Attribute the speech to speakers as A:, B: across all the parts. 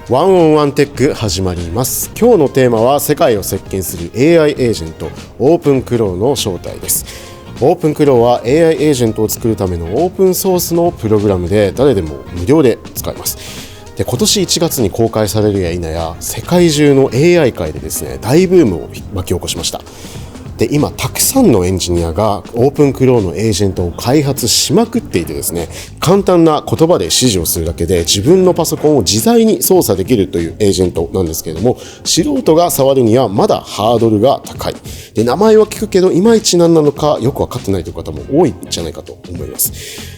A: ワンオンワンテック始まります。今日のテーマは世界を席巻する AI エージェント OpenClaw の正体です。OpenClaw は AI エージェントを作るためのオープンソースのプログラムで誰でも無料で使えます。で、今年1月に公開されるや否や世界中の AI 界でですね、大ブームを巻き起こしました。で、今たくさんのエンジニアが OpenClaw のエージェントを開発しまくっていてですね、簡単な言葉で指示をするだけで自分のパソコンを自在に操作できるというエージェントなんですけれども、素人が触るにはまだハードルが高い。で、名前は聞くけどいまいち何なのかよく分かってないという方も多いんじゃないかと思います。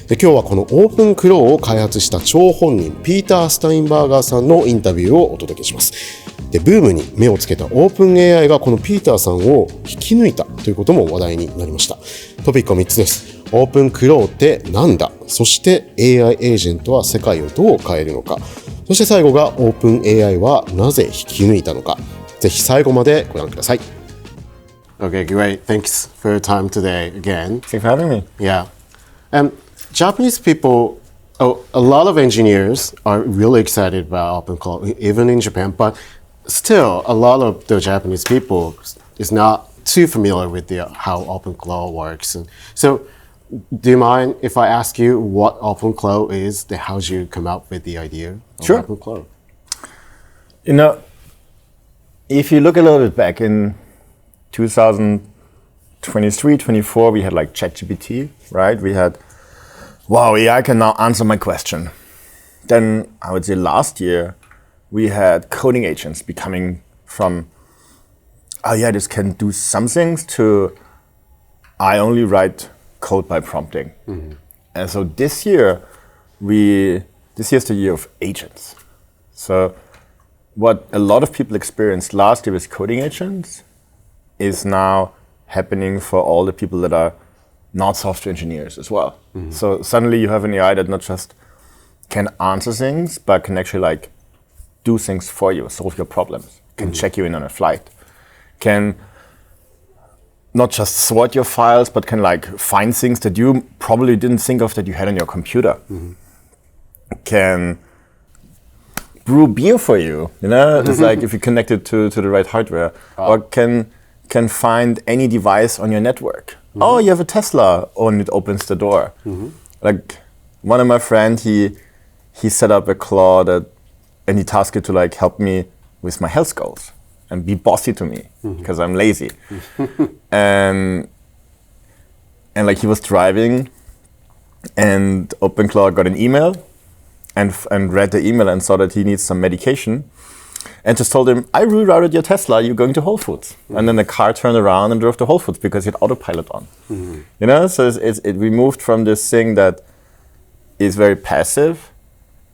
A: で、今日はこの OpenClaw を開発した張本人ピーター・スタインバーガーさんのインタビューをお届けします。で、ブームに目をつけた OpenAI がこのピーターさんを引き抜いたということも話題になりました。トピックは3つです。OpenClawってなんだ？そして AI エージェントは世界をどう変えるのか？そして最後が OpenAI はなぜ引き抜いたのか？ぜひ最後までご覧ください。Okay, great. Thanks for your time today again.
B: Thanks for having me.
A: Yeah. Japanese people, a lot of engineers are really excited about OpenClaw, even in Japan, but still, a lot of the Japanese people is not too familiar with how OpenClaw works. So, do you mind if I ask you what OpenClaw is? How did you come up with the idea of
B: Sure.
A: OpenClaw?
B: You know, if you look a little bit back in 2023, 24, we had like ChatGPT, right? We had, wow, AI can now answer my question. Then I would say last year, we had coding agents becoming from, oh yeah, this can do some things to, I only write code by prompting. Mm-hmm. And so this year's the year of agents. So what a lot of people experienced last year with coding agents is now happening for all the people that are not software engineers as well. Mm-hmm. So suddenly you have an AI that not just can answer things, but can actually like do things for you, solve your problems, can check you in on a flight, can not just sort your files, but can like find things that you probably didn't think of that you had on your computer, can brew beer for you, you know, it's like if you connect it to the right hardware, or can find any device on your network. Oh, you have a Tesla, and it opens the door. Like one of my friends, he set up a claw that, and he tasked it to like help me with my health goals and be bossy to me because I'm lazy. and like he was driving, and OpenClaw got an email and read the email and saw that he needs some medication, and just told him, I rerouted your Tesla, you're going to Whole Foods. And then the car turned around and drove to Whole Foods because he had autopilot on. You know, so we moved from this thing that is very passive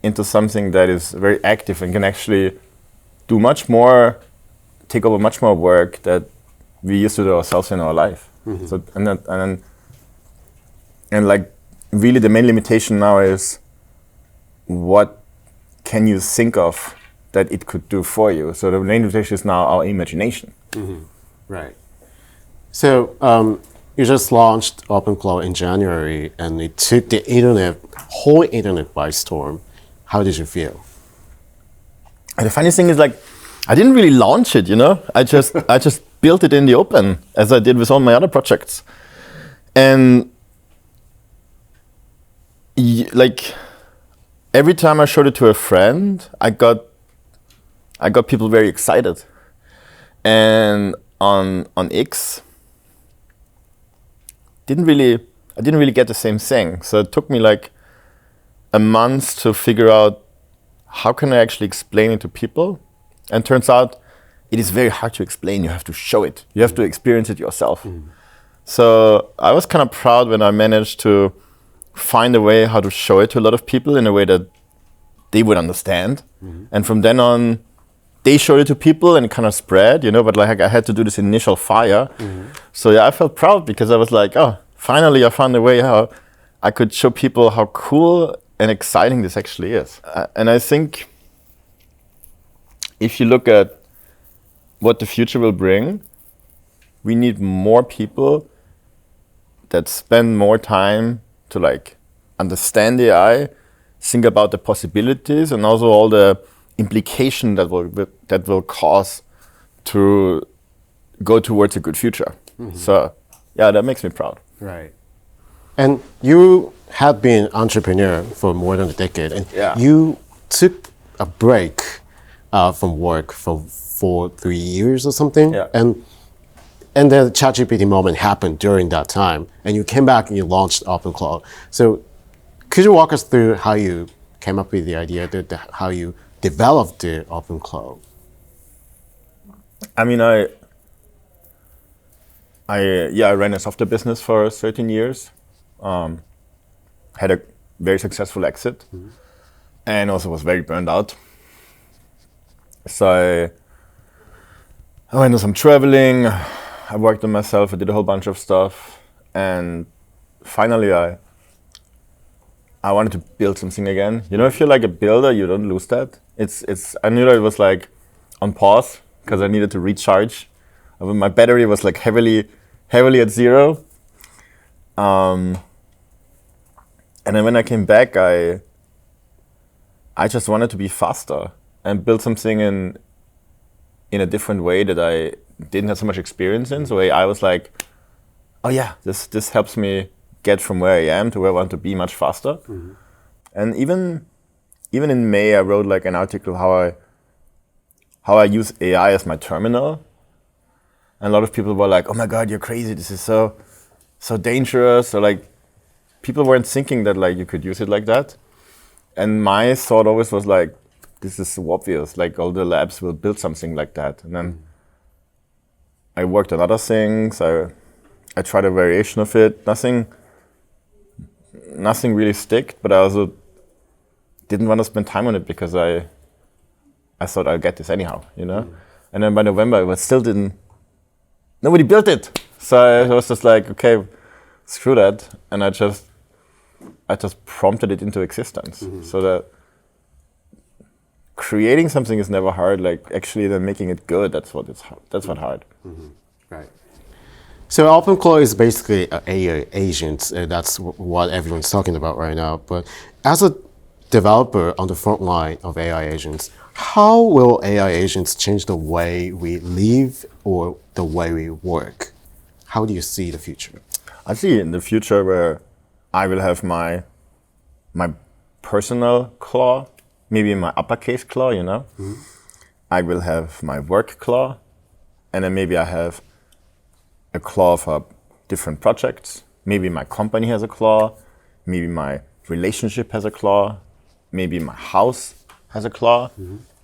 B: into something that is very active and can actually do much more, take over much more work that we used to do ourselves in our life. So and like really the main limitation now is what can you think of that it could do for you. So the main limitation is now our imagination.
A: Right. So you just launched OpenClaw in January, and it took the whole internet by storm. How did you feel?
B: And the funny thing is, like, I didn't really launch it, you know? I just built it in the open, as I did with all my other projects. And like every time I showed it to a friend, I got people very excited. And on X, I didn't really get the same thing. So it took me like a month to figure out how can I actually explain it to people. And turns out it is very hard to explain. You have to show it. You have to experience it yourself. So I was kind of proud when I managed to find a way how to show it to a lot of people in a way that they would understand. And from then on, they showed it to people and it kind of spread, you know, but like I had to do this initial fire. So yeah, I felt proud because I was like, oh, finally I found a way how I could show people how cool and exciting this actually is. And I think if you look at what the future will bring, we need more people that spend more time to like understand AI, think about the possibilities, and also all the implication that will cause to go towards a good future. So yeah, that makes me proud.
A: Right. And you have been an entrepreneur for more than a decade, and you took a break from work for 3 years or something.
B: Yeah.
A: And then the ChatGPT moment happened during that time, and you came back and you launched OpenClaw. So could you walk us through how you came up with the idea, how you developed the OpenClaw?
B: I mean, I ran a software business for 13 years. Had a very successful exit, and also was very burned out. So I went on some traveling. I worked on myself. I did a whole bunch of stuff, and finally, I wanted to build something again. You know, if you're like a builder, you don't lose that. I knew that it was like on pause because I needed to recharge. My battery was like heavily at zero. And then when I came back, I just wanted to be faster and build something in a different way that I didn't have so much experience in. So I was like, oh yeah, this helps me get from where I am to where I want to be much faster. And even in May, I wrote like an article how I use AI as my terminal. And a lot of people were like, oh my God, you're crazy. This is so dangerous. So like, people weren't thinking that like you could use it like that. And my thought always was like, this is so obvious. Like all the labs will build something like that. And then I worked on other things. I tried a variation of it. Nothing really sticked, but I also didn't want to spend time on it because I thought I'll get this anyhow, you know? And then by November, nobody built it. So I was just like, okay, screw that. And I just prompted it into existence. So that creating something is never hard. Like actually then making it good, that's what hard.
A: Right. So OpenClaw is basically an AI agent. That's what everyone's talking about right now. But as a developer on the front line of AI agents, how will AI agents change the way we live or the way we work? How do you see the future?
B: I see in the future where I will have my personal claw, maybe my uppercase claw, you know? I will have my work claw, and then maybe I have a claw for different projects. Maybe my company has a claw, maybe my relationship has a claw, maybe my house has a claw.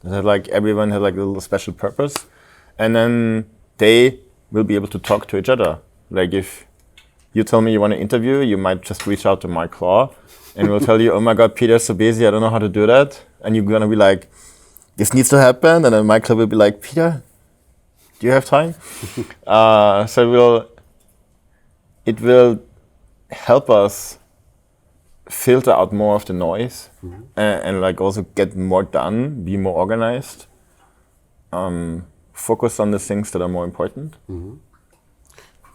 B: Like everyone has like a little special purpose, and then they will be able to talk to each other. Like if you tell me you want to interview, you might just reach out to my claw, and we'll tell you, oh my God, Peter's so busy, I don't know how to do that. And you're gonna be like, this needs to happen, and then my claw will be like, Peter, do you have time? So it will help us filter out more of the noise and like also get more done, be more organized, focus on the things that are more important.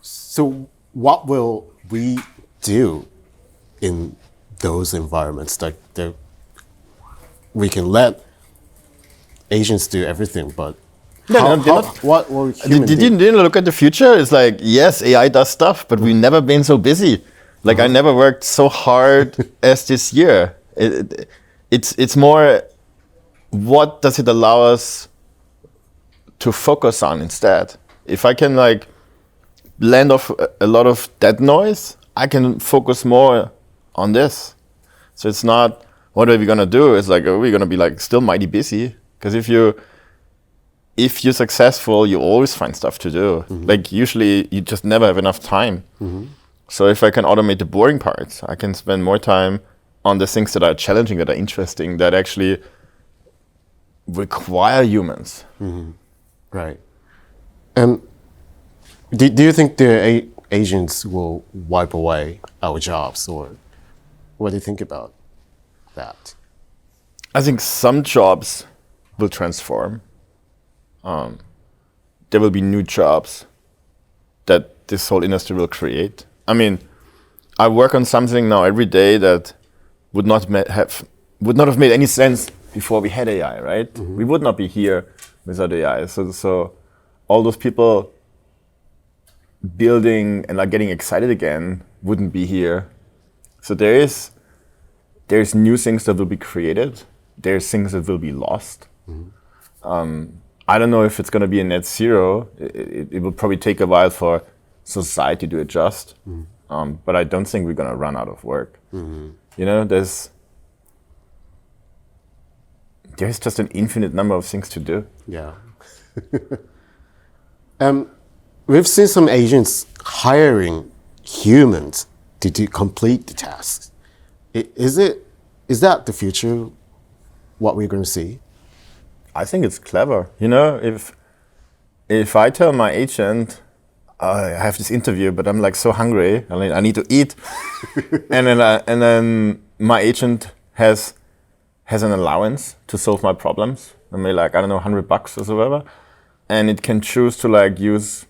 A: So what will we do in those environments? Like we can let agents do everything, but what will humans do?
B: Didn't look at the future? It's like, yes, AI does stuff, but we've never been so busy. Like I never worked so hard as this year. It's more, what does it allow us to focus on instead? If I can like blend off a lot of that noise, I can focus more on this. So it's not, what are we gonna do? It's like, are we gonna be like still mighty busy? Because if you're successful, you always find stuff to do. Like usually you just never have enough time. So if I can automate the boring parts, I can spend more time on the things that are challenging, that are interesting, that actually require humans.
A: Right. And do you think the agents will wipe away our jobs, or what do you think about that?
B: I think some jobs will transform. There will be new jobs that this whole industry will create. I mean, I work on something now every day that would not have made any sense before we had AI, right? We would not be here without AI. So all those people building and like getting excited again wouldn't be here. So there's new things that will be created. There's things that will be lost. I don't know if it's going to be a net zero. It will probably take a while for society to adjust. But I don't think we're going to run out of work. You know, there's just an infinite number of things to do.
A: Yeah. We've seen some agents hiring humans to complete the tasks. Is that the future, what we're going to see?
B: I think it's clever. You know, if I tell my agent, I have this interview, but I'm like so hungry, I need to eat, and then my agent has an allowance to solve my problems. I mean, like, I don't know, $100 or so whatever, and it can choose to like use,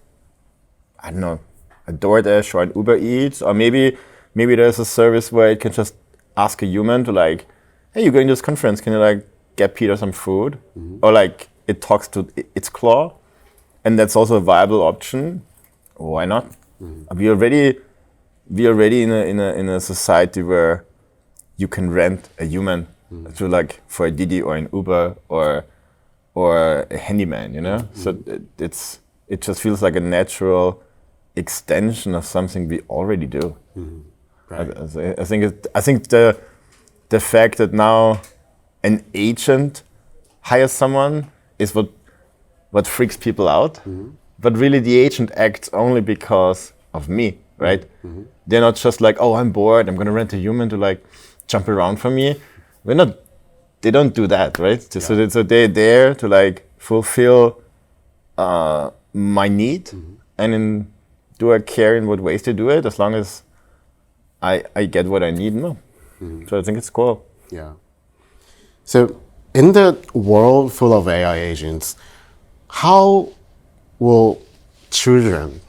B: I don't know, a DoorDash or an Uber Eats, or maybe there's a service where it can just ask a human to like, hey, you're going to this conference, can you like get Peter some food? Or like it talks to its claw, and that's also a viable option. Why not? We already in a society where you can rent a human to like for a Didi or an Uber or a handyman, you know. So it just feels like a natural extension of something we already do. Right. I think the fact that now an agent hires someone is what freaks people out. But really the agent acts only because of me, right? They're not just like, oh, I'm bored, I'm gonna rent a human to like jump around for me. They don't do that, right? Yeah. So they're there to like fulfill my need, and do I care in what ways they do it, as long as I get what I need? No. So I think it's cool.
A: Yeah. So in the world full of AI agents, how will children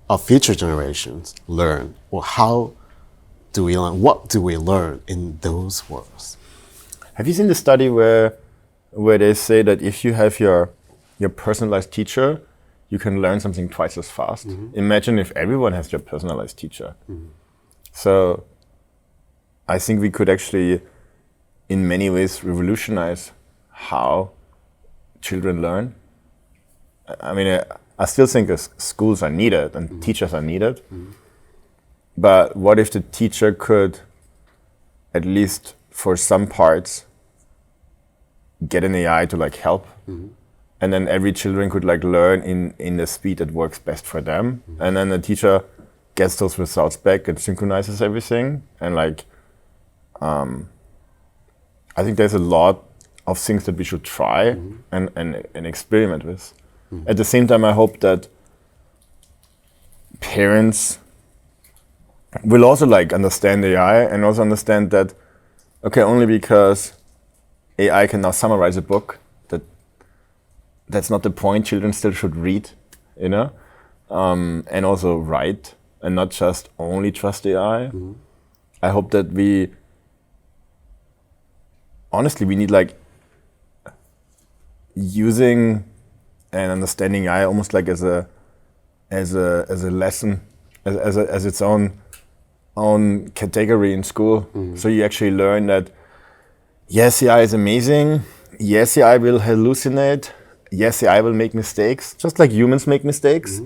A: of future generations learn? Or how do we learn? What do we learn in those worlds?
B: Have you seen the study where they say that if you have your personalized teacher, you can learn something twice as fast? Imagine if everyone has your personalized teacher. So I think we could actually, in many ways, revolutionize how children learn. I mean, I still think schools are needed and teachers are needed. But what if the teacher could, at least for some parts, get an AI to like help, and then every children could like learn in the speed that works best for them, and then the teacher gets those results back and synchronizes everything, and like, I think there's a lot of things that we should try and experiment with. At the same time, I hope that parents will also like understand AI and also understand that, okay, only because AI can now summarize a book, that's not the point. Children still should read, you know, and also write, and not just only trust AI. I hope that we need like using and understanding AI almost like as a lesson, as its own category in school. So you actually learn that yes, AI is amazing. Yes, AI will hallucinate. Yes, AI will make mistakes, just like humans make mistakes.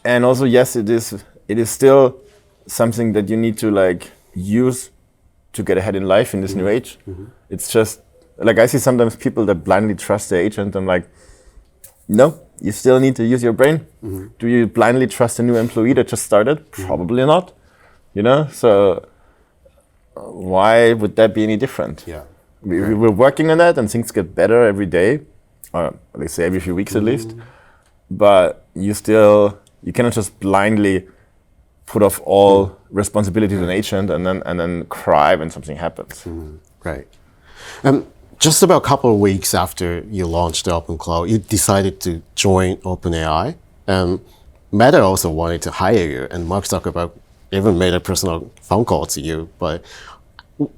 B: And also, yes, it is still something that you need to like use to get ahead in life in this new age. It's just like I see sometimes people that blindly trust their agent. I'm like, no, you still need to use your brain. Do you blindly trust a new employee that just started? Probably not. You know, so why would that be any different?
A: Yeah.
B: We're working on that, and things get better every day, or let's say every few weeks at least. But you cannot just blindly put off all responsibility to an agent and then cry when something happens.
A: Right. Just about a couple of weeks after you launched the OpenClaw, you decided to join OpenAI. Meta also wanted to hire you, and Mark Zuckerberg even made a personal phone call to you. But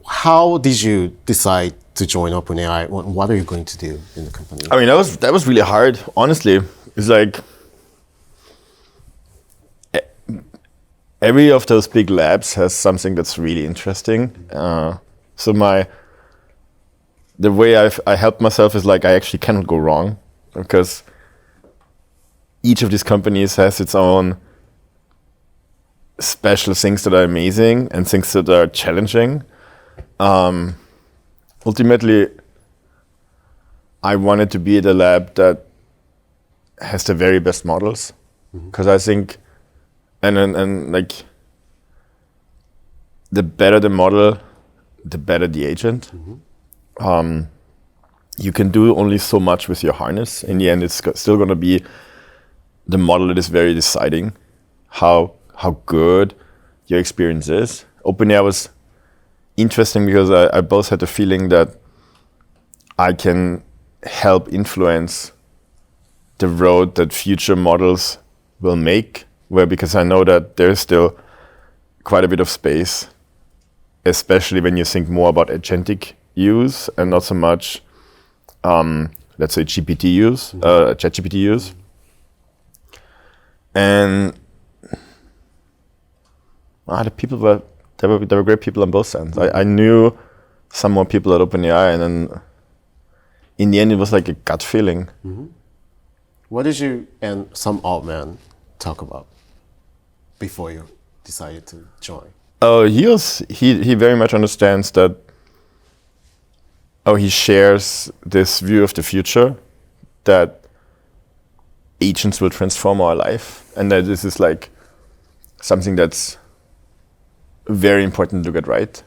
A: how did you decide to join OpenAI? What are you going to do in the company?
B: I mean, that was really hard. Honestly, it's like every of those big labs has something that's really interesting. So the way I help myself is like I actually cannot go wrong, because each of these companies has its own special things that are amazing and things that are challenging. Ultimately, I wanted to be at a lab that has the very best models, because I think, and like, the better the model, the better the agent. You can do only so much with your harness. In the end, it's still going to be the model that is very deciding how good your experience is. OpenAI was interesting because I both had the feeling that I can help influence the road that future models will make, because I know that there's still quite a bit of space, especially when you think more about agentic use and not so much, let's say, GPT use, ChatGPT use. And the people there were great people on both sides. I knew some more people at OpenAI, and then in the end, it was like a gut feeling.
A: What did you and some old man talk about before you decided to join?
B: Oh, he very much understands that. Oh, he shares this view of the future, that agents will transform our life, and that this is like something that's very important to get right.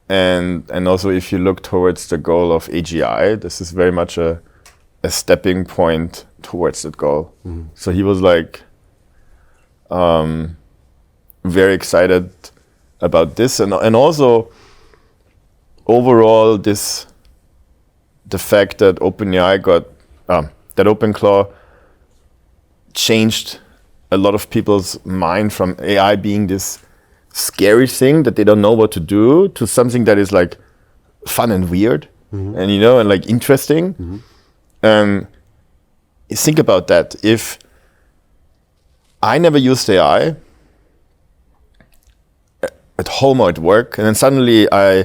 B: And also, if you look towards the goal of AGI, this is very much a stepping point towards that goal. So he was like very excited about this, and also overall the fact that OpenAI that OpenClaw changed a lot of people's mind from AI being this scary thing that they don't know what to do to something that is like fun and weird, and and like interesting. Think about that. If I never used AI at home or at work, and then suddenly I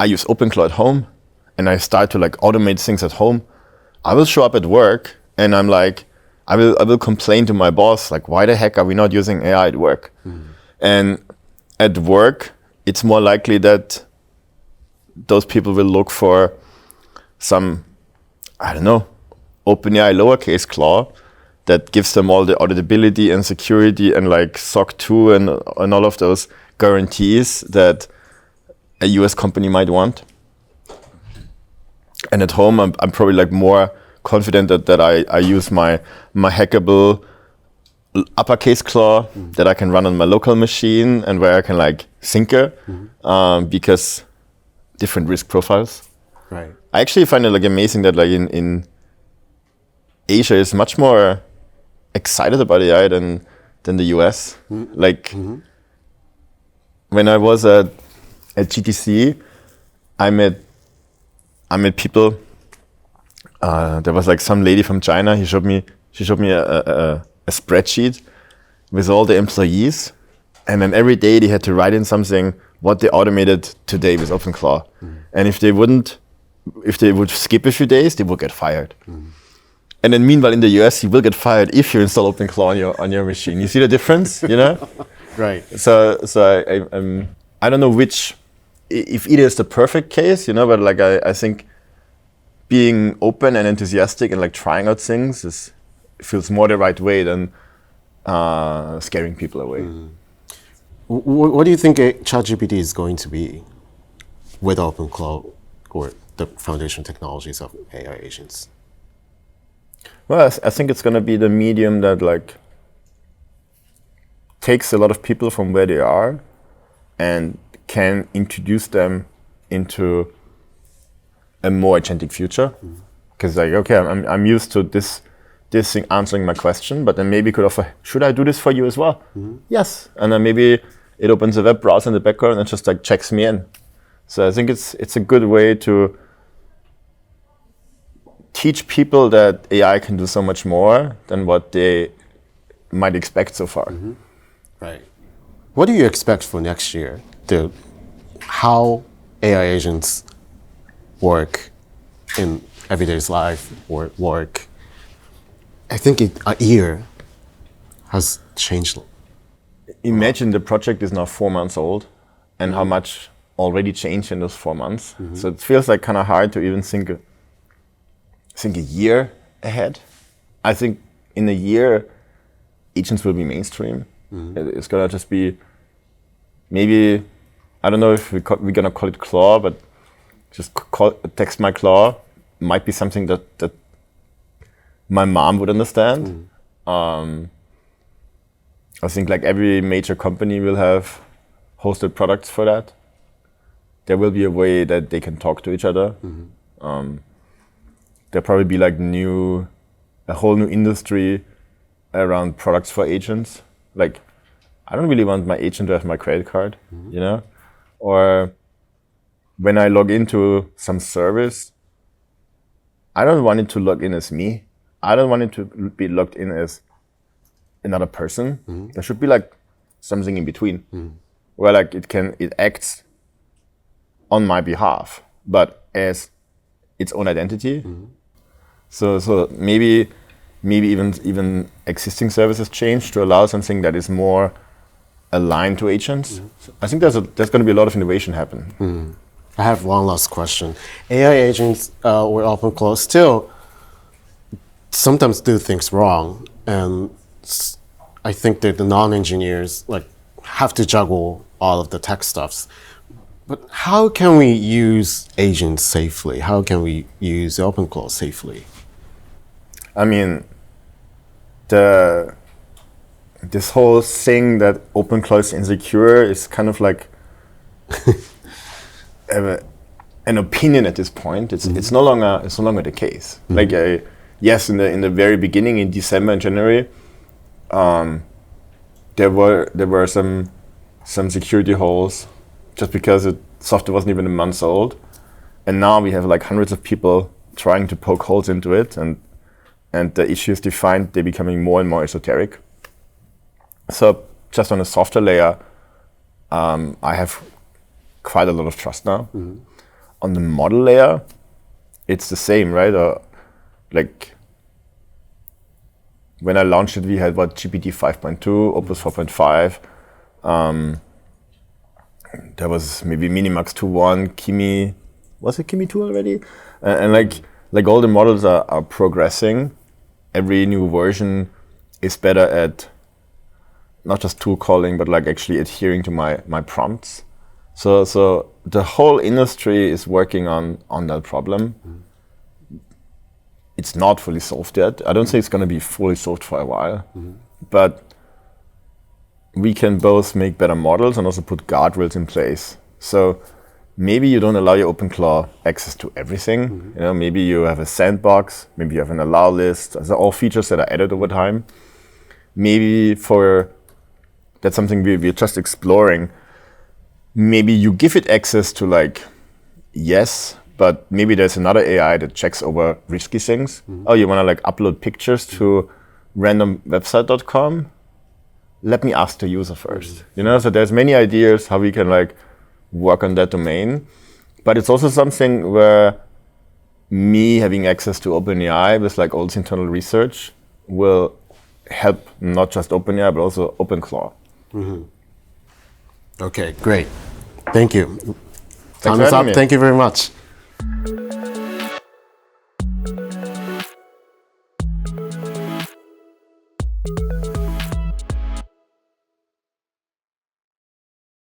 B: use OpenClaw at home, and I start to like automate things at home, I will show up at work and I'm like, I will complain to my boss, like, why the heck are we not using AI at work? And at work, it's more likely that those people will look for some, I don't know, OpenAI lowercase claw that gives them all the auditability and security and like SOC 2 and all of those guarantees that a US company might want. And at home, I'm probably like more confident that I use my hackable uppercase claw that I can run on my local machine and where I can like syncer because different risk profiles.
A: Right.
B: I actually find it like amazing that like in Asia is much more excited about AI than the US. Like when I was at GTC, I met people. There was like some lady from China. She showed me a spreadsheet with all the employees, and then every day they had to write in something what they automated today with OpenClaw. And if they would skip a few days, they would get fired. And then meanwhile in the US, you will get fired if you install OpenClaw on your machine. You see the difference,
A: Right.
B: So I don't know if either is the perfect case, but like I think being open and enthusiastic and like trying out things feels more the right way than scaring people away.
A: What do you think ChatGPT is going to be with OpenClaw or the foundation technologies of AI agents?
B: Well, I think it's going to be the medium that like takes a lot of people from where they are and can introduce them into a more agentic future. Because like, okay, I'm used to this thing answering my question, but then maybe could offer, should I do this for you as well? Yes. And then maybe it opens a web browser in the background and just like checks me in. So I think it's a good way to teach people that AI can do so much more than what they might expect so far.
A: Right. What do you expect for next year? How AI agents work in everyday life or work? I think a year has changed.
B: Imagine the project is now 4 months old and how much already changed in those 4 months. So it feels like kind of hard to even think a year ahead. I think in a year, agents will be mainstream. It's gonna just be maybe, I don't know if we're gonna call it Claw, but just text my Claw might be something that my mom would understand. I think like every major company will have hosted products for that. There will be a way that they can talk to each other. There'll probably be like a whole new industry around products for agents. Like, I don't really want my agent to have my credit card, you know? Or when I log into some service, I don't want it to log in as me. I don't want it to be logged in as another person. There should be like something in between where like it acts on my behalf, but as its own identity. So maybe even existing services change to allow something that is more aligned to agents. So I think there's going to be a lot of innovation happen.
A: I have one last question. AI agents or OpenClaw still sometimes do things wrong, and I think that the non-engineers like have to juggle all of the tech stuffs. But how can we use agents safely? How can we use OpenClaw safely?
B: I mean, this whole thing that OpenClaw is insecure is kind of like an opinion at this point. It's no longer the case. Like yes, in the very beginning, in December and January, there were some security holes just because the software wasn't even a month old, and now we have like hundreds of people trying to poke holes into it, and the issues defined, they're becoming more and more esoteric. So just on a software layer, I have quite a lot of trust now. On the model layer, it's the same, right? Like when I launched it, we had GPT 5.2, Opus 4.5. There was maybe Minimax 2.1, Kimi, was it Kimi 2 already? And like all the models are progressing. Every new version is better at not just tool calling, but like actually adhering to my prompts. So the whole industry is working on that problem. It's not fully solved yet. I don't think it's going to be fully solved for a while, but we can both make better models and also put guardrails in place. So maybe you don't allow your OpenClaw access to everything. You know, maybe you have a sandbox, maybe you have an allow list. Those are all features that are added over time. Maybe that's something we're just exploring. Maybe you give it access to like, yes, but maybe there's another AI that checks over risky things. Oh, you want to like upload pictures to randomwebsite.com? Let me ask the user first. You know, so there's many ideas how we can like work on that domain. But it's also something where me having access to OpenAI with like all this internal research will help not just OpenAI, but also OpenClaw.
A: Okay, great. Thank you.
B: Thanks
A: Time is
B: for having
A: up.
B: me.
A: Thank you very much.